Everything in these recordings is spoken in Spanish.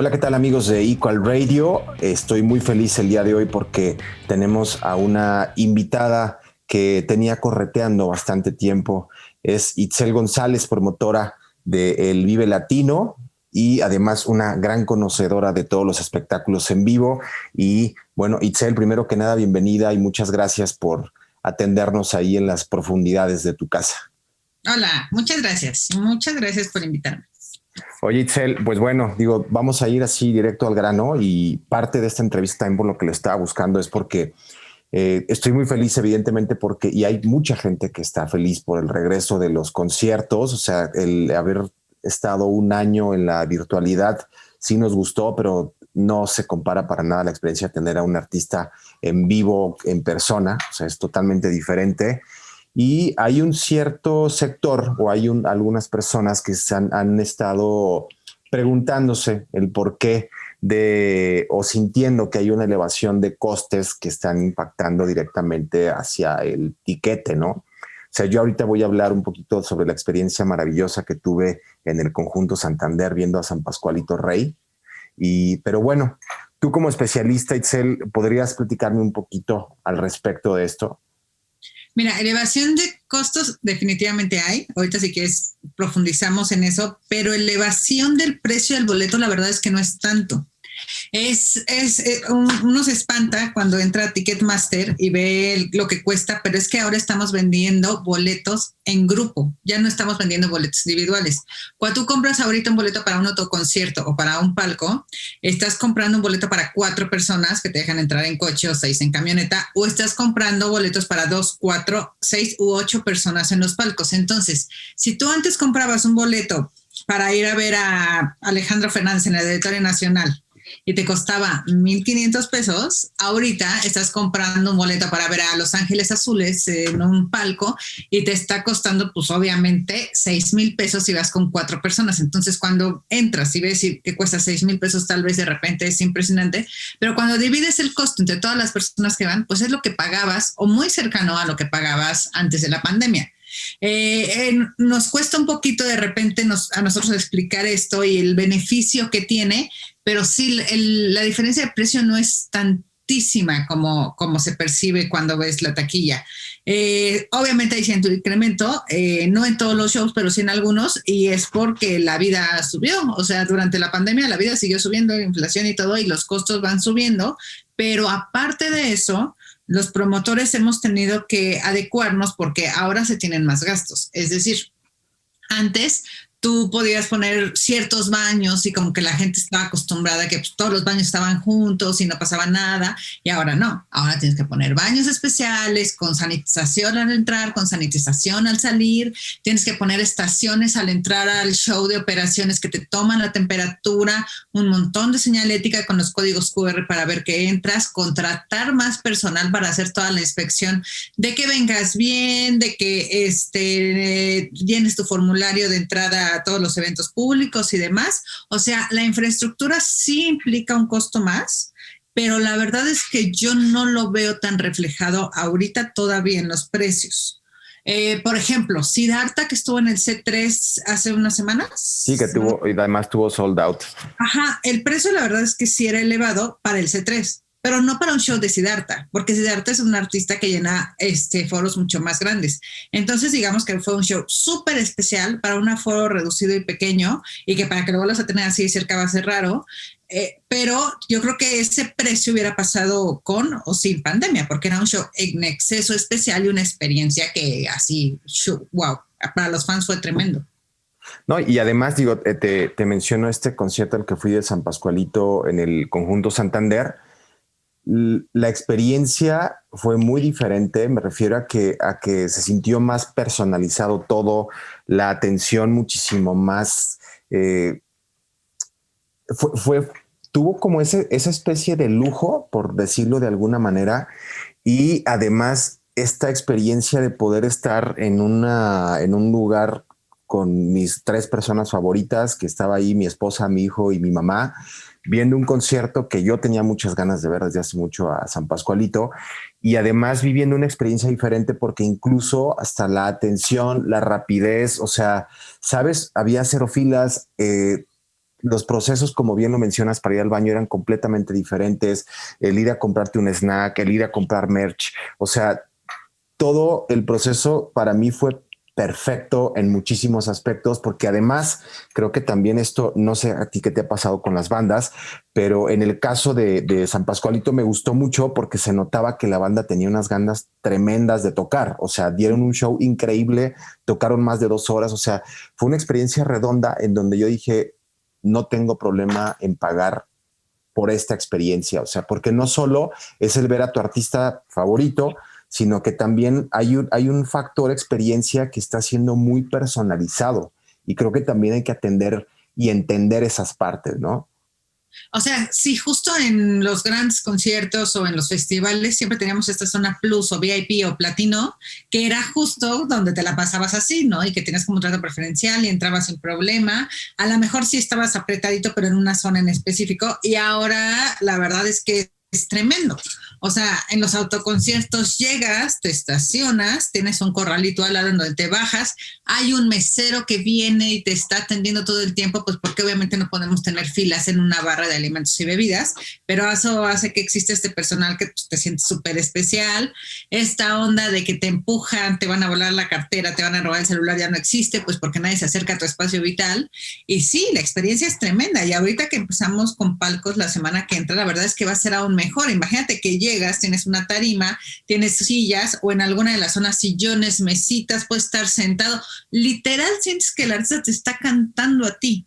Hola, ¿qué tal amigos de Equal Radio? Estoy muy feliz el día de hoy porque tenemos a una invitada que tenía correteando bastante tiempo. Es Itzel González, promotora de El Vive Latino y además una gran conocedora de todos los espectáculos en vivo. Y bueno, Itzel, primero que nada, bienvenida y muchas gracias por atendernos ahí en las profundidades de tu casa. Hola, muchas gracias. Muchas gracias por invitarme. Oye, Itzel, pues bueno, digo, vamos a ir así directo al grano y parte de esta entrevista también por lo que le estaba buscando es porque estoy muy feliz, evidentemente, porque y hay mucha gente que está feliz por el regreso de los conciertos, o sea, el haber estado un año en la virtualidad sí nos gustó, pero no se compara para nada la experiencia de tener a un artista en vivo, en persona, o sea, es totalmente diferente. Y hay un cierto sector o hay algunas personas que han estado preguntándose el por qué de o sintiendo que hay una elevación de costes que están impactando directamente hacia el tiquete, ¿no? O sea, yo ahorita voy a hablar un poquito sobre la experiencia maravillosa que tuve en el Conjunto Santander viendo a San Pascualito Rey. Pero bueno, tú como especialista, Itzel, ¿podrías platicarme un poquito al respecto de esto? Mira, elevación de costos definitivamente hay. Ahorita si quieres profundizamos en eso, pero elevación del precio del boleto la verdad es que no es tanto. Uno se espanta cuando entra a Ticketmaster y ve lo que cuesta, pero es que ahora estamos vendiendo boletos en grupo, ya no estamos vendiendo boletos individuales. Cuando tú compras ahorita un boleto para un autoconcierto o para un palco, estás comprando un boleto para 4 personas que te dejan entrar en coche o 6 en camioneta, o estás comprando boletos para 2, 4, 6 u 8 personas en los palcos. Entonces, si tú antes comprabas un boleto para ir a ver a Alejandro Fernández en el Auditorio Nacional y te costaba 1,500 pesos, ahorita estás comprando un boleto para ver a Los Ángeles Azules en un palco y te está costando, pues obviamente, 6,000 pesos si vas con 4 personas. Entonces, cuando entras y ves que cuesta 6,000 pesos, tal vez de repente es impresionante, pero cuando divides el costo entre todas las personas que van, pues es lo que pagabas o muy cercano a lo que pagabas antes de la pandemia. Nos cuesta un poquito de repente a nosotros explicar esto y el beneficio que tiene, pero sí, la diferencia de precio no es tantísima como se percibe cuando ves la taquilla. Obviamente hay cierto incremento, no en todos los shows, pero sí en algunos, y es porque la vida subió. O sea, durante la pandemia la vida siguió subiendo, la inflación y todo, y los costos van subiendo, pero aparte de eso, los promotores hemos tenido que adecuarnos porque ahora se tienen más gastos. Es decir, antes tú podías poner ciertos baños y como que la gente estaba acostumbrada a que pues, todos los baños estaban juntos y no pasaba nada, y ahora no. Ahora tienes que poner baños especiales con sanitización al entrar, con sanitización al salir, tienes que poner estaciones al entrar al show de operaciones que te toman la temperatura, un montón de señalética con los códigos QR para ver que entras, contratar más personal para hacer toda la inspección, de que vengas bien, de que llenes tu formulario de entrada a todos los eventos públicos y demás. O sea, la infraestructura sí implica un costo más, pero la verdad es que yo no lo veo tan reflejado ahorita todavía en los precios. Por ejemplo, Siddhartha, que estuvo en el C3 hace unas Sí, que semanas. tuvo, y además tuvo sold out. Ajá, el precio la verdad es que sí era elevado para el C3, pero no para un show de Siddhartha, porque Siddhartha es un artista que llena foros mucho más grandes. Entonces, digamos que fue un show súper especial para un aforo reducido y pequeño, y que para que lo vuelvas a tener así cerca va a ser raro. Pero yo creo que ese precio hubiera pasado con o sin pandemia, porque era un show en exceso especial y una experiencia que así, wow, para los fans fue tremendo. No, y además, digo, te menciono este concierto al que fui de San Pascualito en el Conjunto Santander. La experiencia fue muy diferente, me refiero a que se sintió más personalizado todo, la atención muchísimo más, fue, fue- tuvo como esa especie de lujo, por decirlo de alguna manera, y además esta experiencia de poder estar en un lugar con mis 3 personas favoritas, que estaba ahí mi esposa, mi hijo y mi mamá, viendo un concierto que yo tenía muchas ganas de ver desde hace mucho a San Pascualito, y además viviendo una experiencia diferente porque incluso hasta la atención, la rapidez, o sea, sabes, había cero filas, los procesos, como bien lo mencionas, para ir al baño eran completamente diferentes. El ir a comprarte un snack, el ir a comprar merch, o sea, todo el proceso para mí fue perfecto en muchísimos aspectos, porque además creo que también esto, no sé a ti qué te ha pasado con las bandas, pero en el caso de San Pascualito me gustó mucho porque se notaba que la banda tenía unas ganas tremendas de tocar, o sea, dieron un show increíble, tocaron más de 2 horas, o sea, fue una experiencia redonda en donde yo dije, no tengo problema en pagar por esta experiencia, o sea, porque no solo es el ver a tu artista favorito, sino que también hay un factor experiencia que está siendo muy personalizado y creo que también hay que atender y entender esas partes, ¿no? O sea, sí, justo en los grandes conciertos o en los festivales siempre teníamos esta zona plus o VIP o platino, que era justo donde te la pasabas así, ¿no? Y que tenías como un trato preferencial y entrabas sin problema. A lo mejor sí estabas apretadito, pero en una zona en específico. Y ahora la verdad es que es tremendo. O sea, en los autoconciertos llegas, te estacionas, tienes un corralito al lado en donde te bajas, hay un mesero que viene y te está atendiendo todo el tiempo, pues porque obviamente no podemos tener filas en una barra de alimentos y bebidas, pero eso hace que existe este personal que pues, te sientes súper especial. Esta onda de que te empujan, te van a volar la cartera, te van a robar el celular, ya no existe, pues porque nadie se acerca a tu espacio vital. Y sí, la experiencia es tremenda. Y ahorita que empezamos con palcos la semana que entra, la verdad es que va a ser aún mejor. Imagínate que llegas, tienes una tarima, tienes sillas o en alguna de las zonas sillones, mesitas, puedes estar sentado. Literal sientes que el artista te está cantando a ti.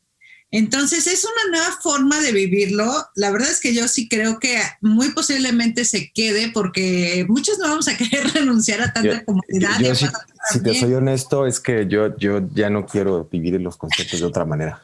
Entonces es una nueva forma de vivirlo. La verdad es que yo sí creo que muy posiblemente se quede porque muchos no vamos a querer renunciar a tanta comodidad. Yo sí, si te soy honesto, es que yo ya no quiero vivir en los conciertos de otra manera.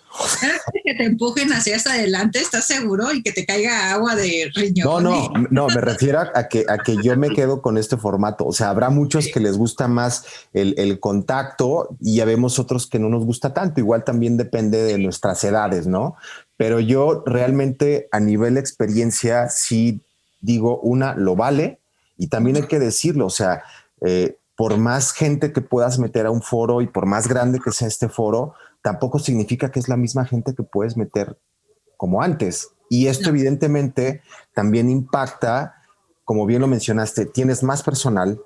Que te empujen hacia adelante, ¿estás seguro? Y que te caiga agua de riñón. No, me refiero a que yo me quedo con este formato. O sea, habrá muchos que les gusta más el contacto y ya vemos otros que no nos gusta tanto. Igual también depende de nuestras edades, ¿no? Pero yo realmente a nivel experiencia sí digo lo vale y también hay que decirlo. O sea, por más gente que puedas meter a un foro y por más grande que sea este foro, tampoco significa que es la misma gente que puedes meter como antes. Y esto evidentemente también impacta, como bien lo mencionaste, tienes más personal,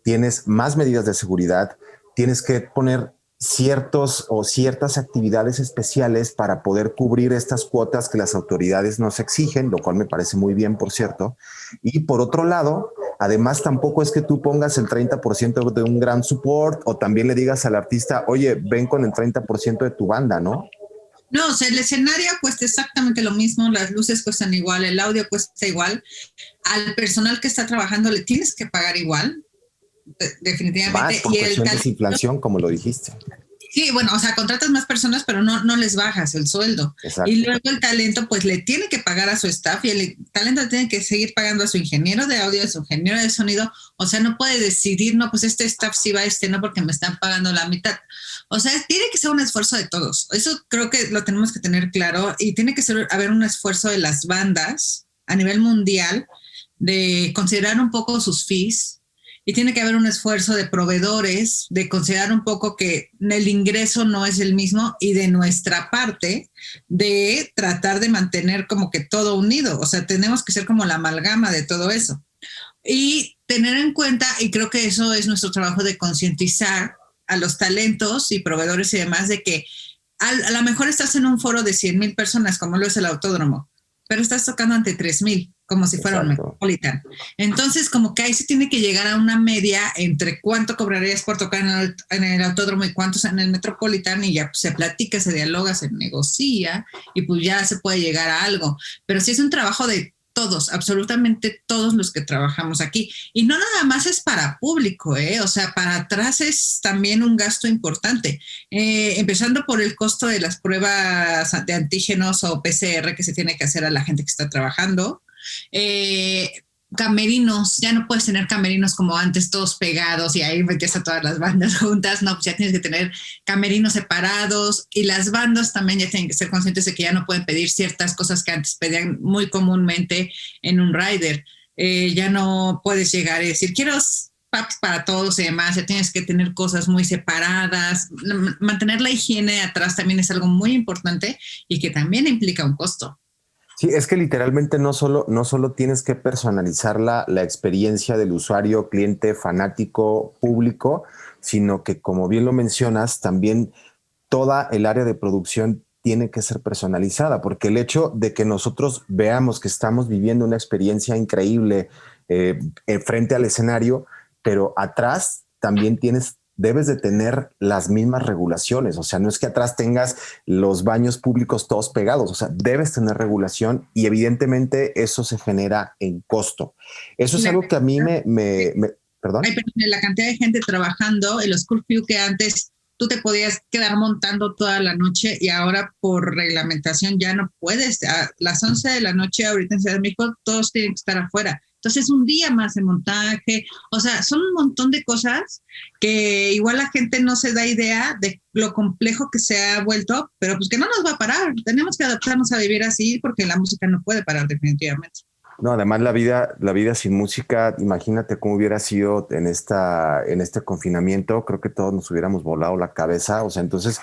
tienes más medidas de seguridad, tienes que poner ciertas actividades especiales para poder cubrir estas cuotas que las autoridades nos exigen, lo cual me parece muy bien, por cierto. Y por otro lado, además tampoco es que tú pongas el 30% de un gran support o también le digas al artista, oye, ven con el 30% de tu banda, ¿no? No, o sea, el escenario cuesta exactamente lo mismo, las luces cuestan igual, el audio cuesta igual. Al personal que está trabajando le tienes que pagar igual, definitivamente. Más por cuestión de inflación, como lo dijiste. Sí, bueno, o sea, contratas más personas, pero no les bajas el sueldo. Exacto. Y luego el talento, pues le tiene que pagar a su staff y el talento tiene que seguir pagando a su ingeniero de audio, a su ingeniero de sonido. O sea, no puede decidir, no, pues este staff sí va, no, porque me están pagando la mitad. O sea, tiene que ser un esfuerzo de todos. Eso creo que lo tenemos que tener claro y tiene que haber un esfuerzo de las bandas a nivel mundial de considerar un poco sus fees. Y tiene que haber un esfuerzo de proveedores, de considerar un poco que el ingreso no es el mismo y de nuestra parte de tratar de mantener como que todo unido. O sea, tenemos que ser como la amalgama de todo eso. Y tener en cuenta, y creo que eso es nuestro trabajo de concientizar a los talentos y proveedores y demás de que a lo mejor estás en un foro de 100,000 personas, como lo es el autódromo, pero estás tocando ante 3,000, como si fuera un Metropolitan. Entonces, como que ahí se tiene que llegar a una media entre cuánto cobrarías por tocar en el autódromo y cuántos en el Metropolitan, y ya pues, se platica, se dialoga, se negocia, y pues ya se puede llegar a algo. Pero sí es un trabajo de todos, absolutamente todos los que trabajamos aquí. Y no nada más es para público, o sea, para atrás es también un gasto importante. Empezando por el costo de las pruebas de antígenos o PCR que se tiene que hacer a la gente que está trabajando. Camerinos, ya no puedes tener camerinos como antes, todos pegados y ahí metías a todas las bandas juntas. No, pues ya tienes que tener camerinos separados y las bandas también ya tienen que ser conscientes de que ya no pueden pedir ciertas cosas que antes pedían muy comúnmente en un rider. Ya no puedes llegar y decir, quiero pubs para todos y demás, ya tienes que tener cosas muy separadas. Mantener la higiene atrás también es algo muy importante y que también implica un costo. Sí, es que literalmente no solo tienes que personalizar la experiencia del usuario, cliente, fanático, público, sino que, como bien lo mencionas, también toda el área de producción tiene que ser personalizada, porque el hecho de que nosotros veamos que estamos viviendo una experiencia increíble frente al escenario, pero atrás también debes de tener las mismas regulaciones. O sea, no es que atrás tengas los baños públicos todos pegados. O sea, debes tener regulación y evidentemente eso se genera en costo. Eso es La, algo que a mí perdón. la cantidad de gente trabajando, el curfew que antes tú te podías quedar montando toda la noche y ahora por reglamentación ya no puedes. A las 11 de la noche ahorita en Ciudad de México todos tienen que estar afuera. Entonces un día más de montaje, o sea, son un montón de cosas que igual la gente no se da idea de lo complejo que se ha vuelto, pero pues que no nos va a parar. Tenemos que adaptarnos a vivir así porque la música no puede parar definitivamente. No, además la vida sin música, imagínate cómo hubiera sido en este confinamiento. Creo que todos nos hubiéramos volado la cabeza. O sea, entonces,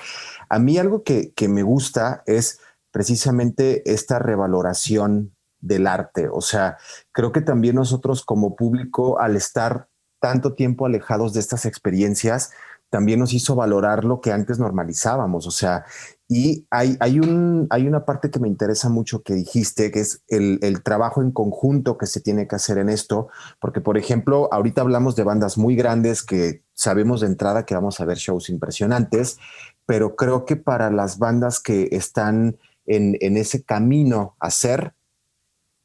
a mí algo que me gusta es precisamente esta revaloración del arte. O sea, creo que también nosotros como público, al estar tanto tiempo alejados de estas experiencias, también nos hizo valorar lo que antes normalizábamos. O sea, y hay una parte que me interesa mucho que dijiste, que es el trabajo en conjunto que se tiene que hacer en esto, porque, por ejemplo, ahorita hablamos de bandas muy grandes que sabemos de entrada que vamos a ver shows impresionantes, pero creo que para las bandas que están en ese camino a ser,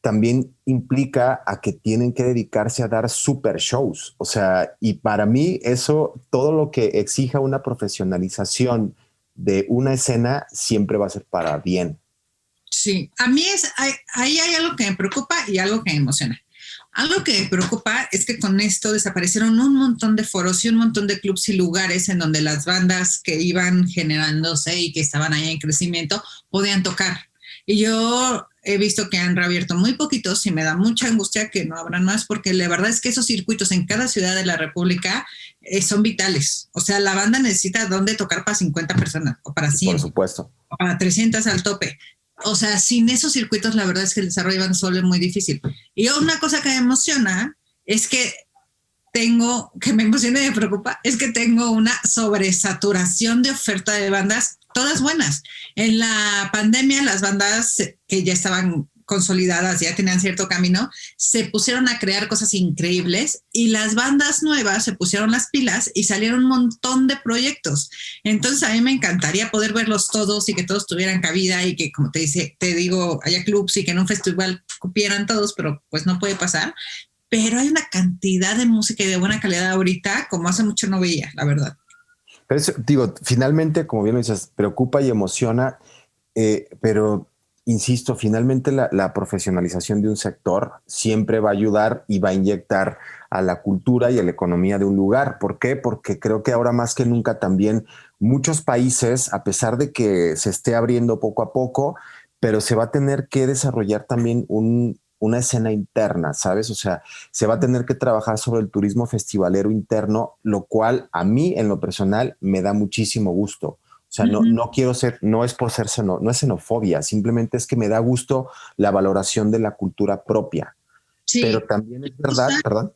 también implica a que tienen que dedicarse a dar super shows. O sea, y para mí eso, todo lo que exija una profesionalización de una escena siempre va a ser para bien. Sí, a mí ahí hay algo que me preocupa y algo que me emociona. Algo que me preocupa es que con esto desaparecieron un montón de foros y un montón de clubs y lugares en donde las bandas que iban generándose y que estaban ahí en crecimiento podían tocar. Y yo he visto que han reabierto muy poquitos y me da mucha angustia que no abran más porque la verdad es que esos circuitos en cada ciudad de la República son vitales. O sea, la banda necesita dónde tocar para 50 personas o para 100. Por supuesto. O para 300 al tope. O sea, sin esos circuitos, la verdad es que el desarrollo van solo es muy difícil. Y una cosa que me emociona es que me emociona y me preocupa, es que tengo una sobresaturación de oferta de bandas, todas buenas. En la pandemia, las bandas que ya estaban consolidadas, ya tenían cierto camino, se pusieron a crear cosas increíbles y las bandas nuevas se pusieron las pilas y salieron un montón de proyectos. Entonces a mí me encantaría poder verlos todos y que todos tuvieran cabida y que, como te digo, haya clubs y que en un festival cupieran todos, pero pues no puede pasar. Pero hay una cantidad de música y de buena calidad ahorita como hace mucho no veía, la verdad. Pero eso, digo, finalmente, como bien lo dices, preocupa y emociona, pero insisto, finalmente la profesionalización de un sector siempre va a ayudar y va a inyectar a la cultura y a la economía de un lugar. ¿Por qué? Porque creo que ahora más que nunca también muchos países, a pesar de que se esté abriendo poco a poco, pero se va a tener que desarrollar también una escena interna, ¿sabes? O sea, se va a tener que trabajar sobre el turismo festivalero interno, lo cual a mí en lo personal me da muchísimo gusto. O sea, no quiero ser, no es por ser, no es xenofobia, simplemente es que me da gusto la valoración de la cultura propia. Sí. Pero también es verdad, perdón.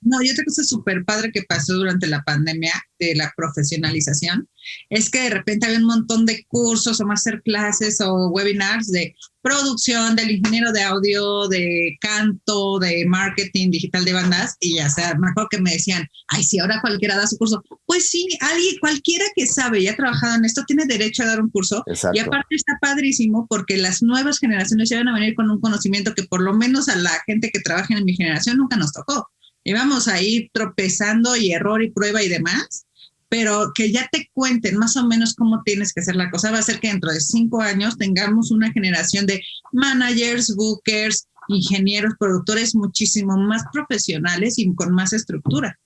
No, y otra cosa súper padre que pasó durante la pandemia de la profesionalización es que de repente había un montón de cursos o masterclasses o webinars de producción, del ingeniero de audio, de canto, de marketing digital de bandas y ya sea, me acuerdo que me decían, ay, si ahora cualquiera da su curso. Pues sí, cualquiera que sabe y ha trabajado en esto tiene derecho a dar un curso. Exacto. Y aparte está padrísimo porque las nuevas generaciones ya van a venir con un conocimiento que por lo menos a la gente que trabaja en mi generación nunca nos tocó. Íbamos a ir tropezando y error y prueba y demás, pero que ya te cuenten más o menos cómo tienes que hacer la cosa. Va a ser que dentro de 5 años tengamos una generación de managers, bookers, ingenieros, productores muchísimo más profesionales y con más estructura.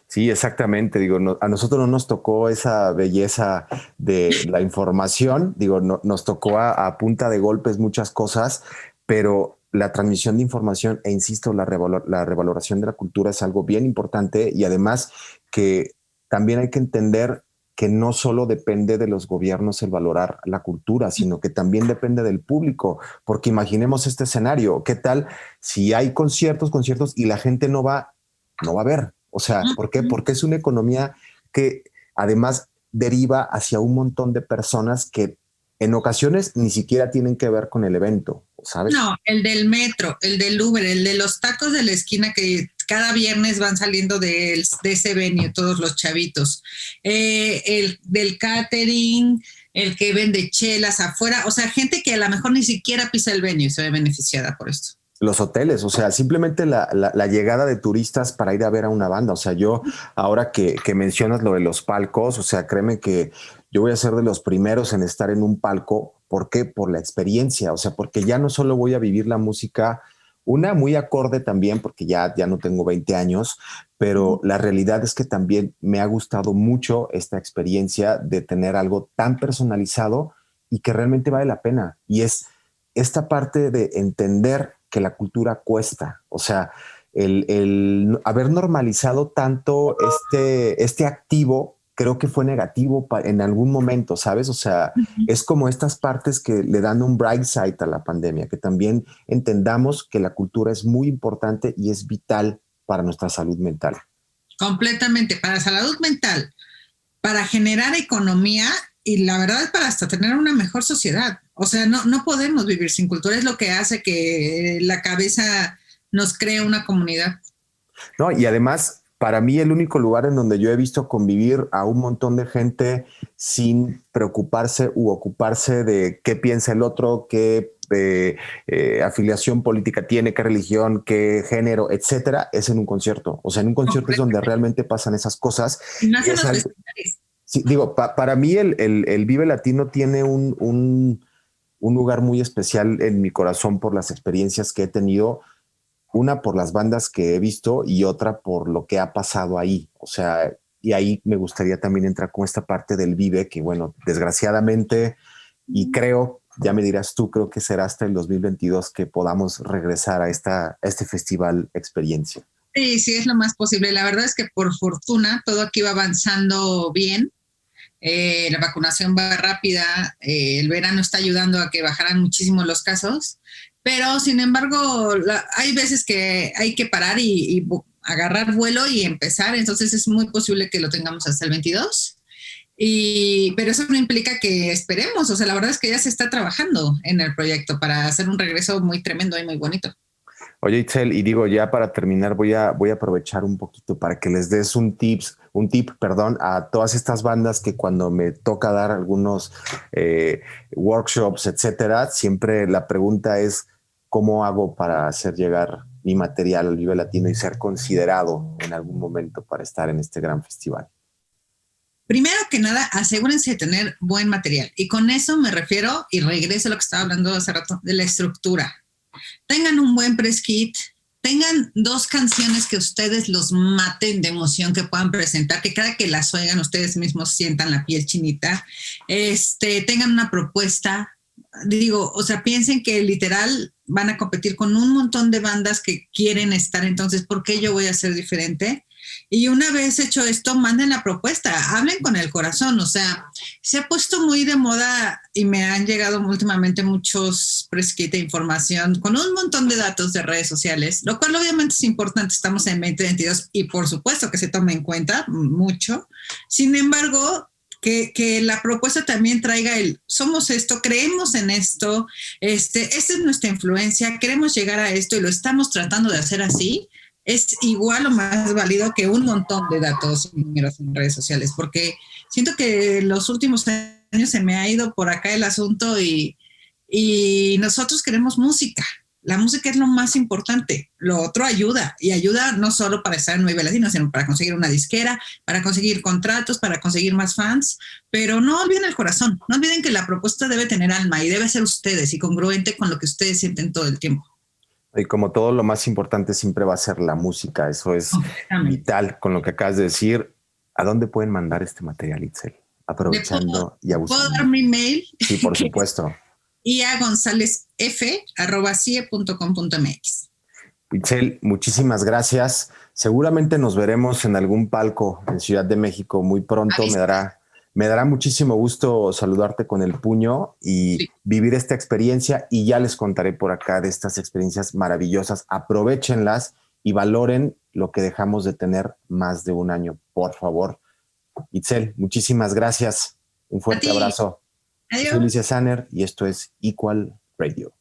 Sí, exactamente. Digo, a nosotros no nos tocó esa belleza de la información. Digo, nos tocó a punta de golpes muchas cosas, pero la transmisión de información e insisto, la revaloración de la cultura es algo bien importante y además que también hay que entender que no solo depende de los gobiernos el valorar la cultura, sino que también depende del público, porque imaginemos este escenario, ¿qué tal si hay conciertos y la gente no va a ver? O sea, ¿por qué? Porque es una economía que además deriva hacia un montón de personas que en ocasiones ni siquiera tienen que ver con el evento, ¿sabes? No, el del metro, el del Uber, el de los tacos de la esquina que cada viernes van saliendo de ese venue, todos los chavitos. El del catering, el que vende chelas afuera, o sea, gente que a lo mejor ni siquiera pisa el venue y se ve beneficiada por esto. Los hoteles, o sea, simplemente la llegada de turistas para ir a ver a una banda. O sea, yo ahora que mencionas lo de los palcos, o sea, créeme que yo voy a ser de los primeros en estar en un palco. ¿Por qué? Por la experiencia. O sea, porque ya no solo voy a vivir la música, una muy acorde también, porque ya no tengo 20 años, pero la realidad es que también me ha gustado mucho esta experiencia de tener algo tan personalizado y que realmente vale la pena. Y es esta parte de entender que la cultura cuesta, o sea, el haber normalizado tanto este activo, creo que fue negativo en algún momento, ¿sabes? O sea, es como estas partes que le dan un bright side a la pandemia, que también entendamos que la cultura es muy importante y es vital para nuestra salud mental. Completamente, para salud mental, para generar economía y la verdad es para hasta tener una mejor sociedad. O sea, no podemos vivir sin cultura, es lo que hace que la cabeza nos cree una comunidad. No, y además, para mí el único lugar en donde yo he visto convivir a un montón de gente sin preocuparse u ocuparse de qué piensa el otro, qué afiliación política tiene, qué religión, qué género, etcétera, es en un concierto. O sea, en un concierto es donde realmente pasan esas cosas. Nacen los festivales. Sí, digo, para mí el Vive Latino tiene un lugar muy especial en mi corazón por las experiencias que he tenido, una por las bandas que he visto y otra por lo que ha pasado ahí. O sea, y ahí me gustaría también entrar con esta parte del Vive, que bueno, desgraciadamente, y creo, ya me dirás tú, creo que será hasta el 2022 que podamos regresar a este festival experiencia. Sí, es lo más posible. La verdad es que por fortuna todo aquí va avanzando bien. La vacunación va rápida, el verano está ayudando a que bajaran muchísimo los casos, pero sin embargo hay veces que hay que parar y agarrar vuelo y empezar, entonces es muy posible que lo tengamos hasta el 22, pero eso no implica que esperemos, o sea, la verdad es que ya se está trabajando en el proyecto para hacer un regreso muy tremendo y muy bonito. Oye, Itzel, y digo, ya para terminar, voy a aprovechar un poquito para que les des un tip, a todas estas bandas que cuando me toca dar algunos workshops, etcétera, siempre la pregunta es, ¿cómo hago para hacer llegar mi material al Vive Latino y ser considerado en algún momento para estar en este gran festival? Primero que nada, asegúrense de tener buen material. Y con eso me refiero, y regreso a lo que estaba hablando hace rato, de la estructura. Tengan un buen press kit, tengan 2 canciones que ustedes los maten de emoción, que puedan presentar, que cada que las oigan ustedes mismos sientan la piel chinita, tengan una propuesta, digo, o sea, piensen que literal van a competir con un montón de bandas que quieren estar, entonces, ¿por qué yo voy a ser diferente? Y una vez hecho esto, manden la propuesta, hablen con el corazón, o sea, se ha puesto muy de moda y me han llegado últimamente muchos press kit de información con un montón de datos de redes sociales, lo cual obviamente es importante, estamos en 2022 y por supuesto que se tome en cuenta mucho, sin embargo, que la propuesta también traiga somos esto, creemos en esto, esta es nuestra influencia, queremos llegar a esto y lo estamos tratando de hacer así, es igual o más válido que un montón de datos y números en redes sociales, porque siento que los últimos años se me ha ido por acá el asunto y nosotros queremos música. La música es lo más importante. Lo otro ayuda, y ayuda no solo para estar en Vive Latino, sino para conseguir una disquera, para conseguir contratos, para conseguir más fans, pero no olviden el corazón, no olviden que la propuesta debe tener alma y debe ser ustedes y congruente con lo que ustedes sienten todo el tiempo. Y como todo, lo más importante siempre va a ser la música. Eso es vital. Con lo que acabas de decir, ¿a dónde pueden mandar este material, Itzel? Aprovechando y abusando. ¿Puedo dar mi mail? Sí, por supuesto. y a gonzalezf@cie.com.mx. Itzel, muchísimas gracias. Seguramente nos veremos en algún palco en Ciudad de México muy pronto. Me dará muchísimo gusto saludarte con el puño y vivir esta experiencia, y ya les contaré por acá de estas experiencias maravillosas. Aprovéchenlas y valoren lo que dejamos de tener más de un año, por favor. Itzel, muchísimas gracias. Un fuerte abrazo. Adiós. Soy Ulises Sanner y esto es Equal Radio.